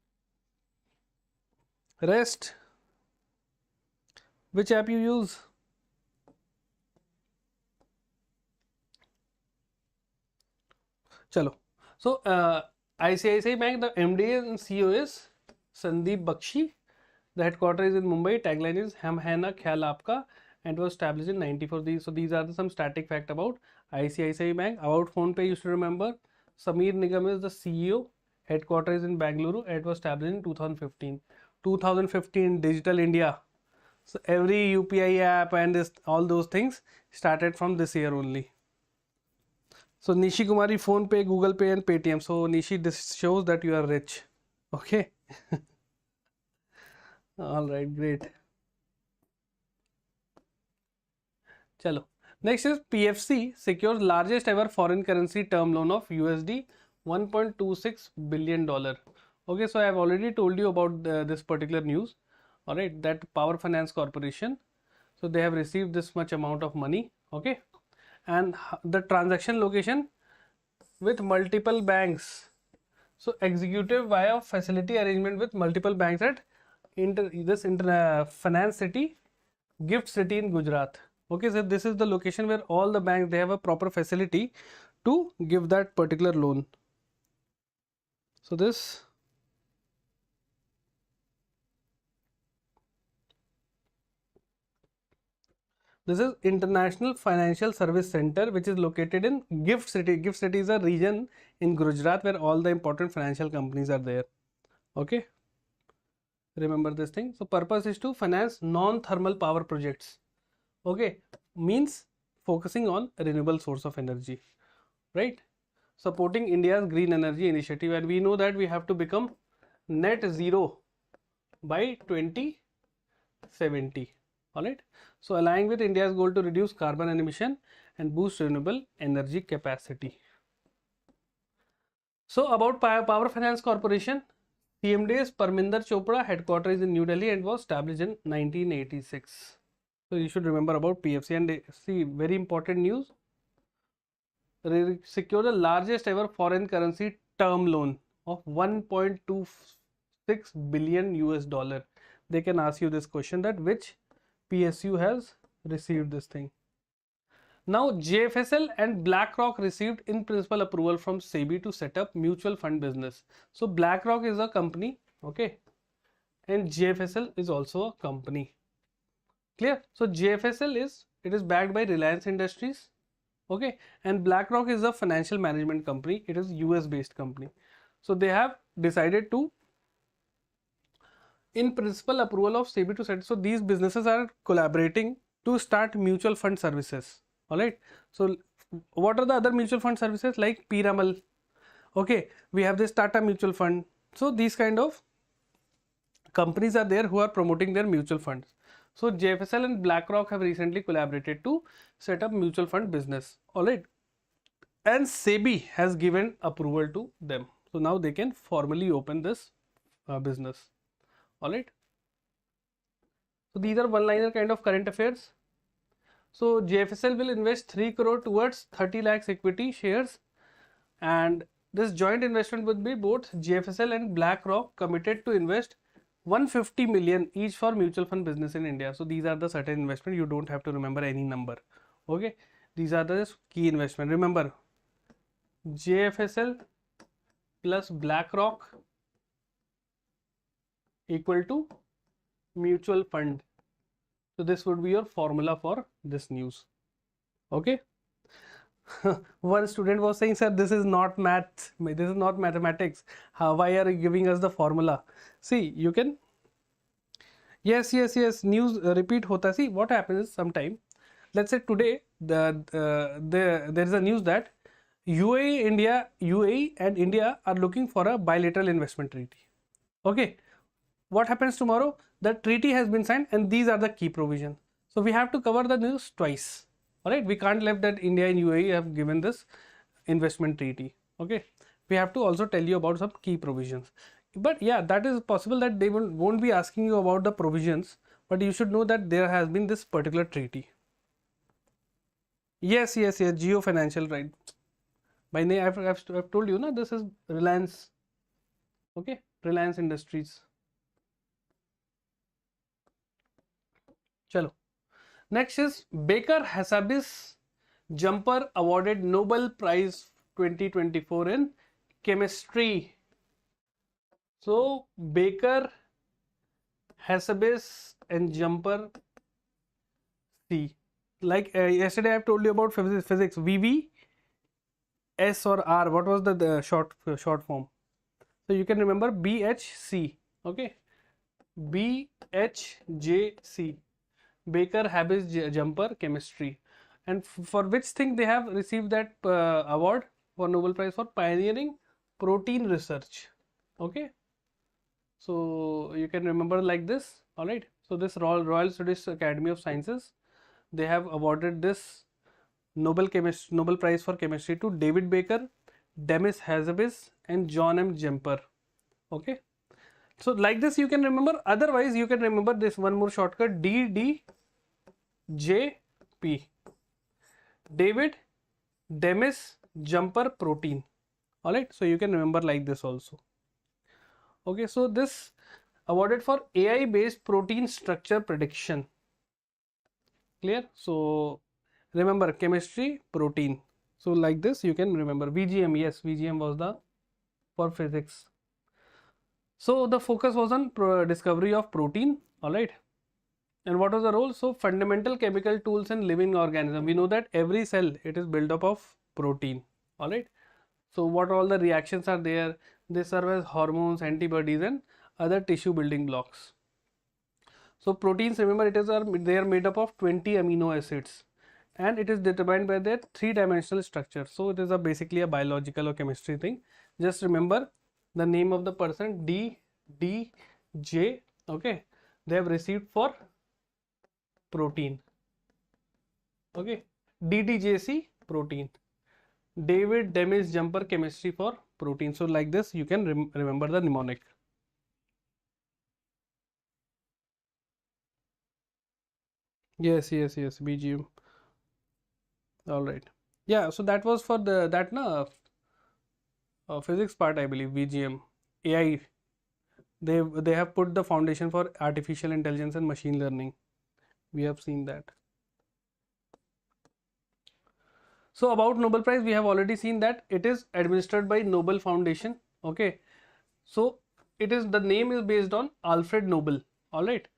Rest, which app you use? Chalo. So, ICICI Bank, the MD and CEO is Sandeep Bakshi. The headquarters is in Mumbai. Tagline is "Hum hai na ख्याल आपका," and was established in 94. So these are some static fact about ICICI Bank. About PhonePe, you should remember Sameer Nigam is the CEO. Headquarters is in Bangalore. It was established in 2015. 2015 Digital India. So every UPI app and all those things started from this year only. So Nishi Kumari, PhonePe, Google Pay and Paytm. So Nishi, this shows that you are rich. Okay. All right, great. Chalo. Next is PFC secures largest ever foreign currency term loan of USD $1.26 billion. Okay, so I have already told you about this particular news. All right, that Power Finance Corporation. So they have received this much amount of money. Okay, and the transaction location with multiple banks. So executive via facility arrangement with multiple banks at finance city, Gift City in Gujarat. Okay, so this is the location where all the banks, they have a proper facility to give that particular loan. So this is International Financial Service Center, which is located in Gift City. Gift City is a region in Gujarat where all the important financial companies are there. Okay, remember this thing. So purpose is to finance non-thermal power projects. Okay, means focusing on renewable source of energy, right? Supporting India's green energy initiative, and we know that we have to become net zero by 2070. All right, so aligning with India's goal to reduce carbon emission and boost renewable energy capacity. So about Power Finance Corporation, CMD is Parminder Chopra, headquarters is in New Delhi and was established in 1986. So you should remember about PFC. And see, very important news, secure the largest ever foreign currency term loan of 1.26 billion US dollar. They can ask you this question, that which PSU has received this thing. Now JFSL and BlackRock received in principle approval from SEBI to set up mutual fund business. So BlackRock is a company, okay, and JFSL is also a company. Clear? So JFSL is backed by Reliance Industries, okay, and BlackRock is a financial management company. It is US based company. So they have decided to, in principle approval of SEBI to set. So these businesses are collaborating to start mutual fund services. All right. So what are the other mutual fund services like Piramal? Okay, we have this Tata Mutual Fund. So these kind of companies are there who are promoting their mutual funds. So JFSL and BlackRock have recently collaborated to set up mutual fund business. All right, and SEBI has given approval to them. So now they can formally open this business. All right. So these are one-liner kind of current affairs. So JFSL will invest 3 crore towards 30 lakhs equity shares, and this joint investment would be both JFSL and BlackRock committed to invest 150 million each for mutual fund business in India. So these are the certain investment. You don't have to remember any number. Okay, these are the key investment. Remember, JFSL plus BlackRock equal to mutual fund. So this would be your formula for this news. Okay. One student was saying, sir, this is not math, this is not mathematics. Why are you giving us the formula? See, you can, yes, news repeat hota. See, what happens is sometime, let's say today, there is a news that UAE and India are looking for a bilateral investment treaty. Okay, what happens tomorrow? The treaty has been signed and these are the key provisions. So we have to cover the news twice. All right, we can't let that India and UAE have given this investment treaty. Okay, we have to also tell you about some key provisions. But yeah, that is possible that they won't be asking you about the provisions, but you should know that there has been this particular treaty. Yes, yes, yes, Geo Financial, right? By name, I've told you, na, this is Reliance. Okay, Reliance Industries. Chalo. Next is Baker Hassabis Jumper awarded Nobel Prize 2024 in chemistry. So Baker, Hassabis and Jumper C. Like yesterday I've told you about physics. VV, S or R. What was the short form? So you can remember BHC. Okay, BHJC. Baker Hassabis Jumper Chemistry. And for which thing they have received that award for Nobel Prize? For pioneering protein research. Okay, so you can remember like this. All right, so this Royal Swedish Academy of Sciences, they have awarded this Nobel Prize for Chemistry to David Baker, Demis Hassabis and John M. Jumper. Okay, so like this you can remember. Otherwise you can remember this one more shortcut, DDJP. David, Demis, Jumper, Protein. Alright, so you can remember like this also. Okay, so this awarded for AI based protein structure prediction. Clear? So remember chemistry, protein. So like this you can remember. VGM, yes, VGM was the for physics. So the focus was on discovery of protein. Alright. And what was the role? So fundamental chemical tools in living organism. We know that every cell, it is built up of protein. All right. So what all the reactions are there? They serve as hormones, antibodies and other tissue building blocks. So proteins, remember, they are made up of 20 amino acids and it is determined by their three-dimensional structure. So it is basically a biological or chemistry thing. Just remember the name of the person, DDJ. Okay. They have received for protein. Okay, DDJC protein. David Demis Jumper chemistry for protein. So like this you can remember the mnemonic. Yes, BGM. All right. Yeah, so that was for physics part, I believe. BGM, AI. They have put the foundation for artificial intelligence and machine learning. We have seen that. So about Nobel Prize, we have already seen that it is administered by Nobel Foundation. Okay, so the name is based on Alfred Nobel. All right,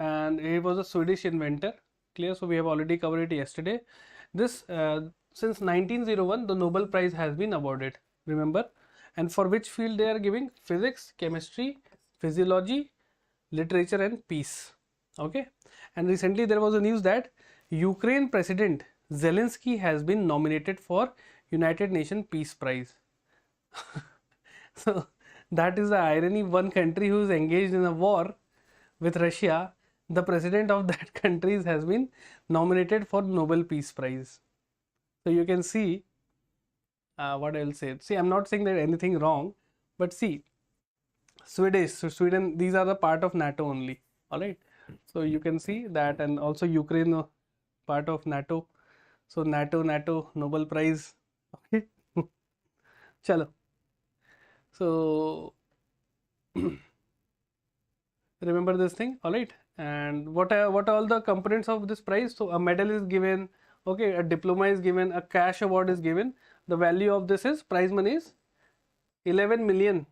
and he was a Swedish inventor. Clear? So we have already covered it yesterday. This since 1901, the Nobel Prize has been awarded. Remember, and for which field they are giving? Physics, chemistry, physiology, literature, and peace. Okay, and recently there was a news that Ukraine President Zelensky has been nominated for United Nations Peace Prize. So that is the irony. One country who is engaged in a war with Russia, the president of that country has been nominated for Nobel Peace Prize. So you can see what I will say. See, I'm not saying that anything wrong, but see, Sweden, these are the part of NATO only. All right. So you can see that, and also Ukraine part of NATO. So NATO, Nobel Prize. Okay. Chalo. So remember this thing. All right. And what are all the components of this prize? So a medal is given. Okay. A diploma is given. A cash award is given. The value of this is prize money is 11 million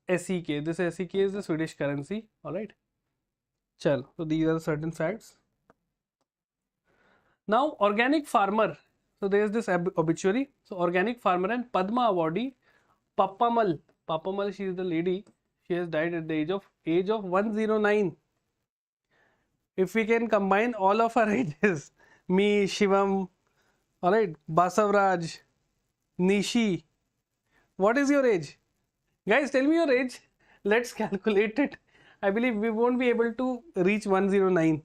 SEK. This SEK is the Swedish currency. All right. Chalo. So these are certain facts. Now, organic farmer. So there is this obituary. So organic farmer and Padma awardee Pappamal. Pappamal, she is the lady. She has died at the age of 109. If we can combine all of our ages, me, Shivam, all right, Basavraj, Nishi. What is your age? Guys, tell me your age. Let's calculate it. I believe we won't be able to reach 109.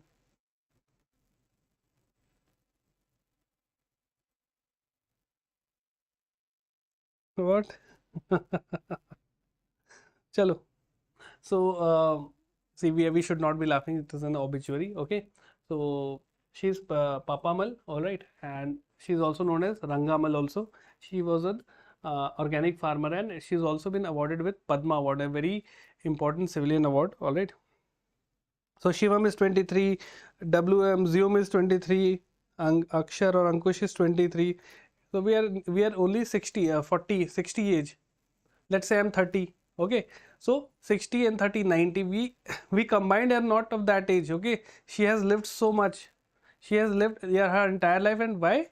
What? Chalo. So, see, we should not be laughing. It is an obituary. Okay. So, she's Papamal, all right. And she's also known as Rangamal also. She was an organic farmer, and she's also been awarded with Padma Award, a very important civilian award, all right. So, Shivam is 23, WM, Zium is 23, Akshar or Ankush is 23. So, we are only 60, 40, 60 age. Let's say I'm 30. Okay, so 60 and 30, 90, we combined are not of that age. Okay, she has lived so much. She has lived, yeah, her entire life. And why?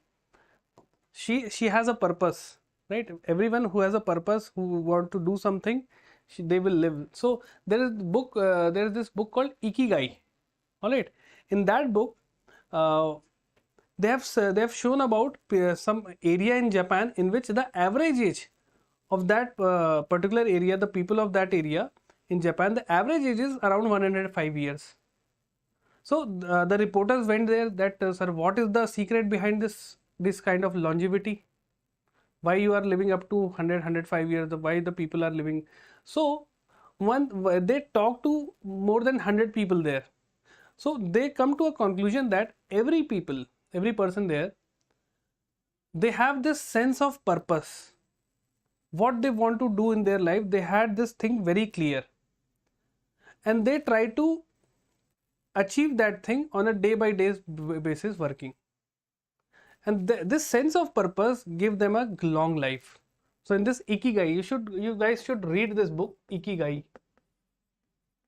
She has a purpose, right? Everyone who has a purpose, who want to do something, they will live. So there is this book called Ikigai. All right, in that book, uh, they have shown about some area in Japan in which the average age of that particular area, the people of that area in Japan, the average age is around 105 years. So the reporters went there that, sir, what is the secret behind this kind of longevity? Why you are living up to 100, 105 years? Why the people are living? So they talk to more than 100 people there. So they come to a conclusion that every person there, they have this sense of purpose. What they want to do in their life, they had this thing very clear, and they try to achieve that thing on a day by day basis working, and this sense of purpose give them a long life. So in this Ikigai, you guys should read this book, Ikigai,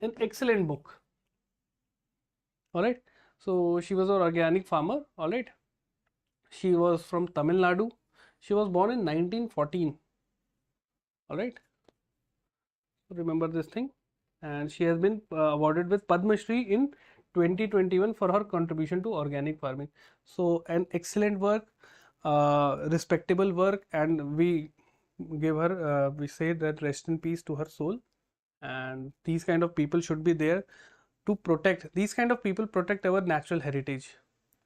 an excellent book. All right, so she was an organic farmer. All right, she was from Tamil Nadu. She was born in 1914. All right, remember this thing. And she has been awarded with Padma Shri in 2021 for her contribution to organic farming. So an excellent work, respectable work, and we give her, we say that rest in peace to her soul. And these kind of people should be there to protect. These kind of people protect our natural heritage.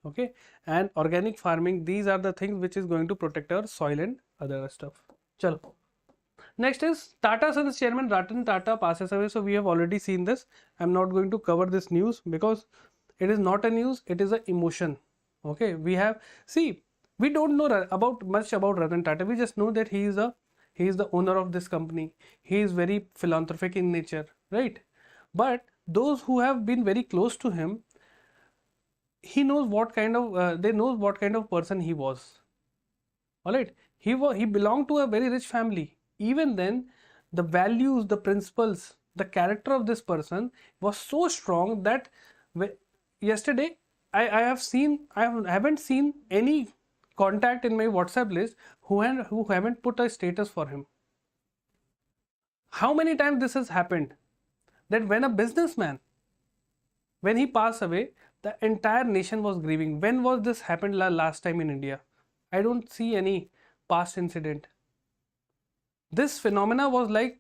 Okay, and organic farming, these are the things which is going to protect our soil and other stuff. Chalo. Next is Tata Sons chairman Ratan Tata passes away. So we have already seen this. I'm not going to cover this news because it is not a news, it is an emotion. Okay, we don't know much about Ratan Tata. We just know that he is the owner of this company. He is very philanthropic in nature, right? But those who have been very close to him, they knows what kind of person he was. All right, he belonged to a very rich family. Even then, the values, the principles, the character of this person was so strong that yesterday I haven't seen any contact in my WhatsApp list who haven't put a status for him. How many times this has happened that when a businessman, when he passed away, the entire nation was grieving. When was this happened last time in India? I don't see any past incident. This phenomena was like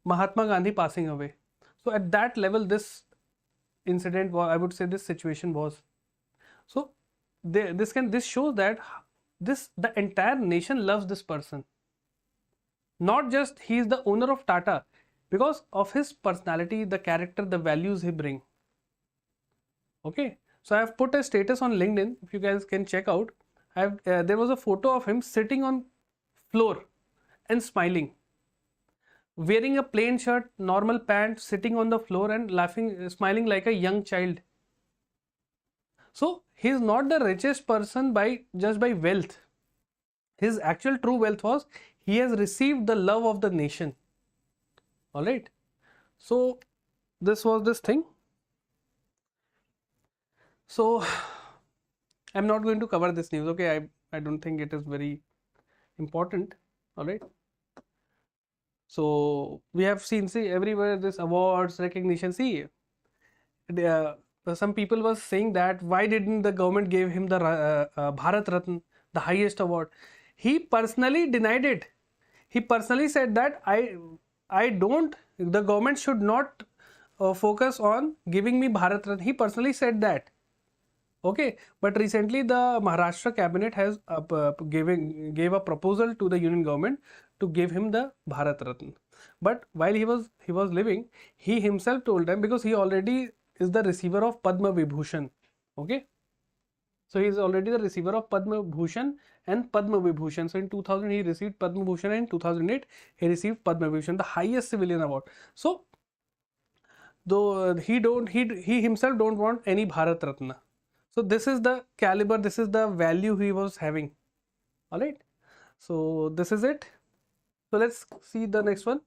Mahatma Gandhi passing away. So at that level, this incident was, I would say, this situation was. So this shows that the entire nation loves this person. Not just he is the owner of Tata, because of his personality, the character, the values he bring. Okay, so I have put a status on LinkedIn. If you guys can check out, there was a photo of him sitting on floor and smiling, wearing a plain shirt, normal pants, sitting on the floor and laughing, smiling like a young child. So he is not the richest person just by wealth. His actual true wealth was he has received the love of the nation. All right. So this was this thing. So I'm not going to cover this news. Okay, I don't think it is very important. All right. So we have seen, everywhere this awards, recognition. Some people were saying that why didn't the government give him the Bharat Ratna, the highest award? He personally denied it. He personally said that the government should not focus on giving me Bharat Ratna. He personally said that. Okay, but recently the Maharashtra cabinet has gave a proposal to the union government to give him the Bharat Ratna. But while he was living, he himself told them, because he already is the receiver of Padma Vibhushan. Okay, so he is already the receiver of Padma Bhushan and Padma Vibhushan. So in 2000 he received Padma Bhushan, and in 2008 he received Padma Vibhushan, the highest civilian award. So though he himself don't want any Bharat Ratna. So this is the caliber, this is the value he was having. All right. So this is it. So let's see the next one.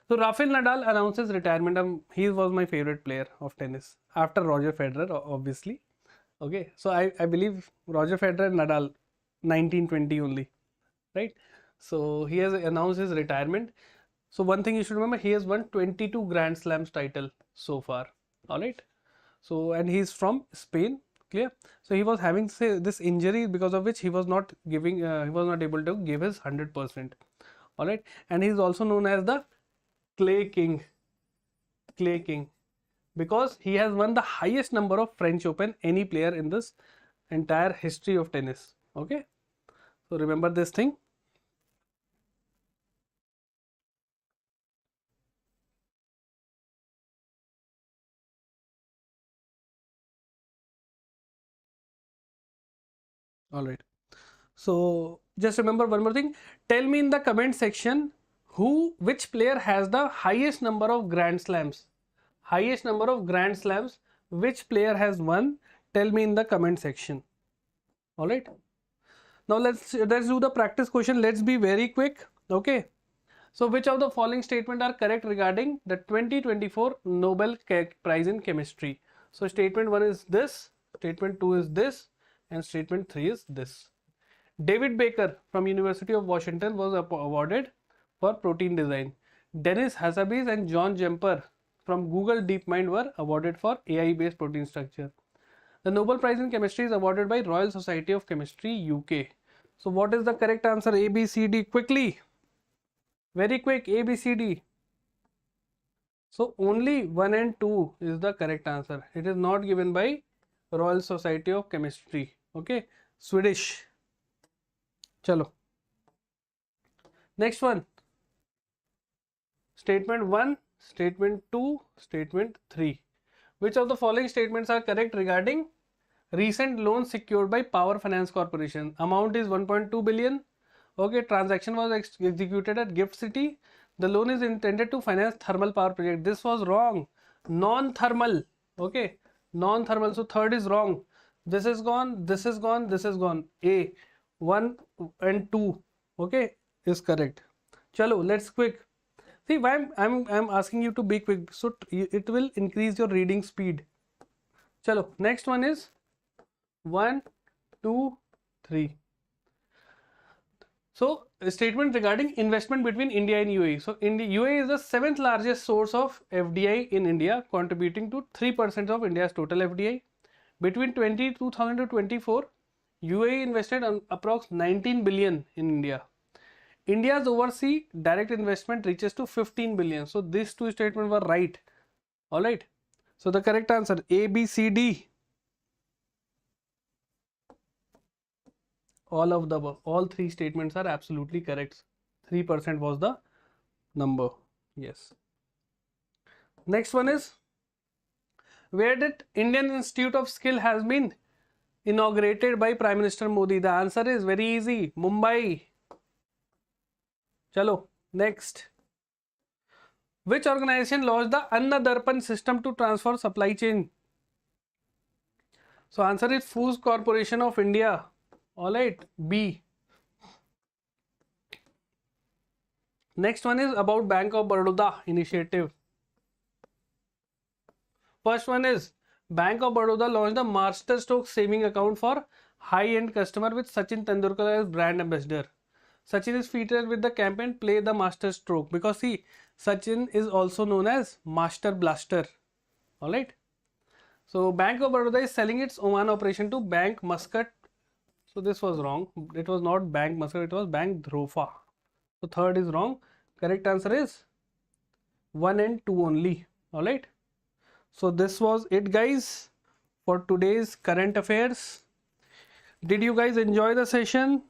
So Rafael Nadal announces retirement. He was my favorite player of tennis after Roger Federer, obviously. Okay. So I believe Roger Federer and Nadal 1920 only, right? So he has announced his retirement. So one thing you should remember, he has won 22 Grand Slams title so far. All right. So, and he's from Spain. Clear. So he was having, say, this injury, because of which he was not giving, he was not able to give his 100%. All right. And he is also known as the Clay King. Clay King, because he has won the highest number of French Open any player in this entire history of tennis. Okay. So remember this thing. All right. So just remember one more thing. Tell me in the comment section which player has the highest number of Grand Slams. Highest number of Grand Slams. Which player has won? Tell me in the comment section. All right. Now let's do the practice question. Let's be very quick. Okay. So which of the following statements are correct regarding the 2024 Nobel Prize in Chemistry? So statement 1 is this, statement 2 is this, and statement 3 is this. David Baker from University of Washington was awarded for protein design. Dennis Hassabis and John Jemper from Google DeepMind were awarded for AI based protein structure. The Nobel Prize in Chemistry is awarded by Royal Society of Chemistry, UK. So what is the correct answer? A, B, C, D. Quickly. Very quick. A, B, C, D. So only 1 and 2 is the correct answer. It is not given by Royal Society of Chemistry. Okay. Swedish. Chalo. Next one. Statement 1, statement 2, statement 3. Which of the following statements are correct regarding recent loan secured by Power Finance Corporation? Amount is 1.2 billion. Okay, transaction was executed at Gift City. The loan is intended to finance thermal power project. This was wrong. Non-thermal. Okay, non-thermal. So third is wrong. This is gone. This is gone. This is gone. A, 1 and 2. Okay, is correct. Chalo, let's quick. See why I'm asking you to be quick. So it will increase your reading speed. Chalo, next one is 1, 2, 3. So a statement regarding investment between India and UAE. So UAE is the 7th largest source of FDI in India, contributing to 3% of India's total FDI. Between 2000 to 24, UAE invested approx 19 billion in India. India's overseas direct investment reaches to 15 billion. So these two statements were right. All right. So the correct answer A, B, C, D. All of the above. All three statements are absolutely correct. 3% was the number. Yes. Next one is, where did Indian Institute of Skill has been inaugurated by Prime Minister Modi? The answer is very easy. Mumbai. Chalo, next. Which organization launched the Anna Darpan system to transfer supply chain? So answer is Foods Corporation of India. All right, B. Next one is about Bank of Baroda initiative. First one is Bank of Baroda launched the Master Stroke saving account for high-end customer with Sachin Tendulkar as brand ambassador. Sachin is featured with the campaign Play the Master Stroke, because see, Sachin is also known as Master Blaster. Alright. So Bank of Baroda is selling its Oman operation to Bank Muscat. So this was wrong. It was not Bank Muscat, it was Bank Dhrofa. So third is wrong. Correct answer is 1 and 2 only. Alright. So this was it, guys, for today's current affairs. Did you guys enjoy the session?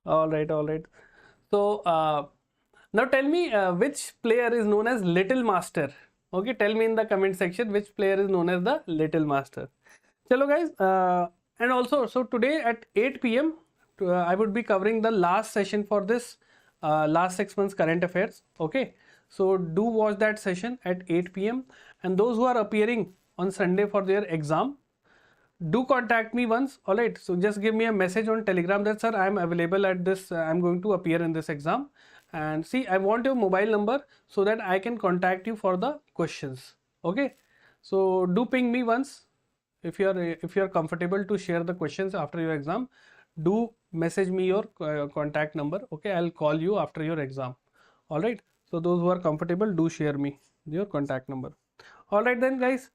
All right, all right. So now tell me which player is known as Little Master. Okay, tell me in the comment section which player is known as the Little Master. Chalo guys, and also so today at 8 p.m. I would be covering the last session for this last 6 months current affairs. Okay, so do watch that session at 8 p.m. and those who are appearing on Sunday for their exam, do contact me once. All right, so just give me a message on Telegram that sir, I am available at this, I'm going to appear in this exam, and see, I want your mobile number so that I can contact you for the questions. Okay, so do ping me once if you are comfortable to share the questions after your exam. Do message me your contact number. Okay, I'll call you after your exam. All right, so those who are comfortable, do share me your contact number. All right then guys,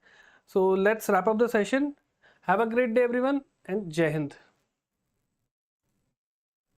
so let's wrap up the session. Have a great day everyone, and Jai Hind.